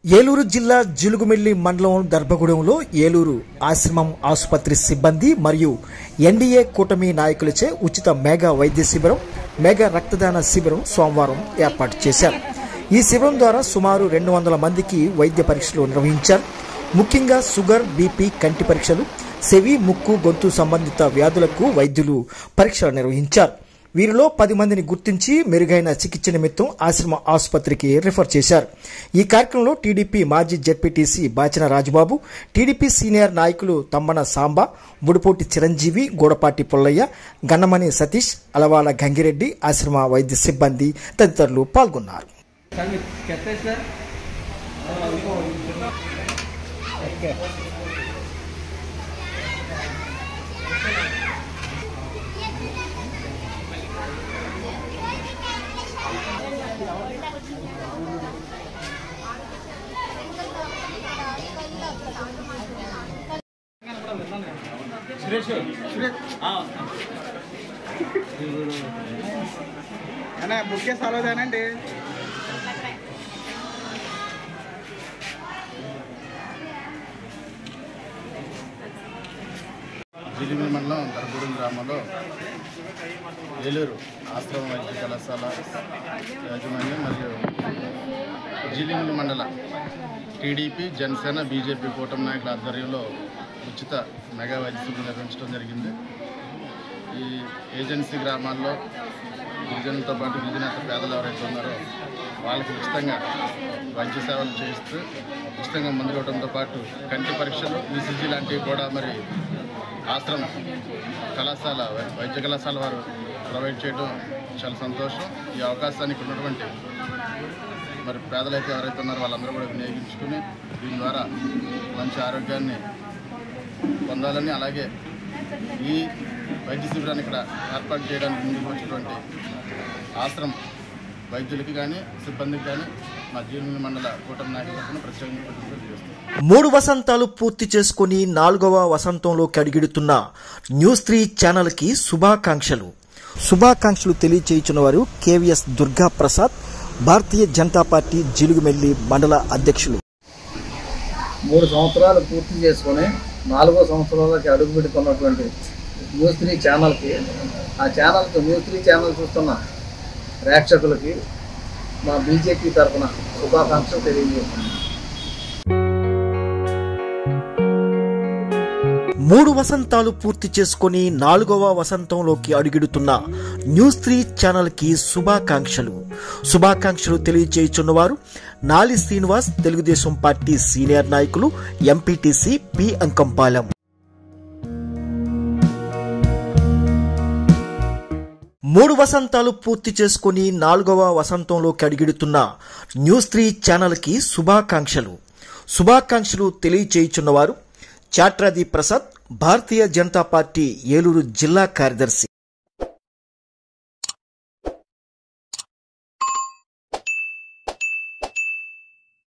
ఏలూరు జిల్లా జిలుగుమిల్లి మండలం దర్భగూడెంలో ఏలూరు ఆశ్రమం ఆసుపత్రి సిబ్బంది మరియు ఎన్డీఏ కూటమి నాయకులచే ఉచిత మెగా వైద్య శిబిరం, మెగా రక్తదాన శిబిరం సోమవారం ఏర్పాటు చేశారు. ఈ శిబిరం ద్వారా సుమారు 200 మందికి వైద్య పరీక్షలు నిర్వహించారు. ముఖ్యంగా షుగర్, బీపీ, కంటి పరీక్షలు, చెవి, ముక్కు, గొంతు సంబంధిత వ్యాధులకు వైద్యులు పరీక్షలు నిర్వహించారు. వీరిలో 10 మందిని గుర్తించి మెరుగైన చికిత్స నిమిత్తం ఆశ్రమ ఆసుపత్రికి రిఫర్ చేశారు. ఈ కార్యక్రమంలో టీడీపీ మాజీ ZPTC Bachina Rajababu, TDP senior నాయకులు తమ్మన సాంబ, బుడిపోటి చిరంజీవి, గూడపాటి పుల్లయ్య, గన్నమణి సతీష్, అలవాల గంగిరెడ్డి, ఆశ్రమ వైద్య సిబ్బంది తదితరులు పాల్గొన్నారు. బుక్ సాలవుతానండి. జిలిమిలి మండలం దర్భగూడెం గ్రామంలో ఏలూరు ఆశ్రమ వైద్య కళాశాల యాజమాన్యం మరియు జిలిమిలి మండల టీడీపీ, జనసేన, బీజేపీ కూటమి నాయకుల ఆధ్వర్యంలో ఉచిత మెగా వైద్య శిబిరం నిర్వహించడం జరిగింది. ఈ ఏజెన్సీ గ్రామాల్లో గిరిజనులతో పాటు గిరిజనేతర పేదలు ఎవరైతే ఉన్నారో వాళ్ళకి ఉచితంగా వైద్య సేవలు చేయిస్తూ ఉచితంగా మందులు ఇవ్వడంతో పాటు కంటి పరీక్షలు, ఈసీజీ లాంటివి కూడా మరి ఆశ్రమం కళాశాల వైద్య కళాశాల వారు ప్రొవైడ్ చేయడం చాలా సంతోషం. ఈ అవకాశానికి ఉన్నటువంటి మరి పేదలైతే ఎవరైతే ఉన్నారో వాళ్ళందరూ కూడా వినియోగించుకుని దీని ద్వారా మంచి ఆరోగ్యాన్ని పొందాలని, అలాగే ఈ వైద్య శిబిరాన్ని ఇక్కడ ఏర్పాటు చేయడానికి ముందుకు వచ్చినటువంటి ఆశ్రమం వైద్యులకి కానీ సిబ్బందికి కానీ మా జిలిమిలి మండల కూటమి నాయకులకు ప్రత్యేకంగా తెలియజేస్తాం. 3 వసంతాలు పూర్తి చేసుకుని 4వ వసంతంలోకి అడుగుడుతున్న న్యూస్3 ఛానల్కి శుభాకాంక్షలు తెలియచేయుచున్న వారు కేవీఎస్ దుర్గా ప్రసాద్, భారతీయ జనతా పార్టీ జిలుగుమిల్లి మండల అధ్యక్షులు. 3 సంవత్సరాలు పూర్తి చేసుకుని 4వ సంవత్సరంలోకి అడుగు పెడుతున్నటువంటి న్యూస్3 ఛానల్కి, ఆ ఛానల్కి న్యూస్3 ఛానల్ చూస్తున్న ప్రేక్షకులకి మా బీజేపీ తరఫున శుభాకాంక్షలు తెలియజేస్తున్నాం. 3 వసంతాలు పూర్తి చేసుకుని 4వ వసంతంలోకి అడుగుడుతున్న న్యూస్3 ఛానల్కి శుభాకాంక్షలు తెలియజేయుచున్న వారు నాలి శ్రీనివాస్, తెలుగుదేశం పార్టీ సీనియర్ నాయకులు, ఎంపీటీసీ పి అంకంపాలెం. 3 వసంతాలు పూర్తి చేసుకుని 4వ వసంతంలోకి అడుగుడుతున్న న్యూస్3 ఛానల్కి శుభాకాంక్షలు తెలియజేయుచున్న వారు చాట్రాది ప్రసాద్, భారతీయ జనతా పార్టీ ఏలూరు జిల్లా కార్యదర్శి.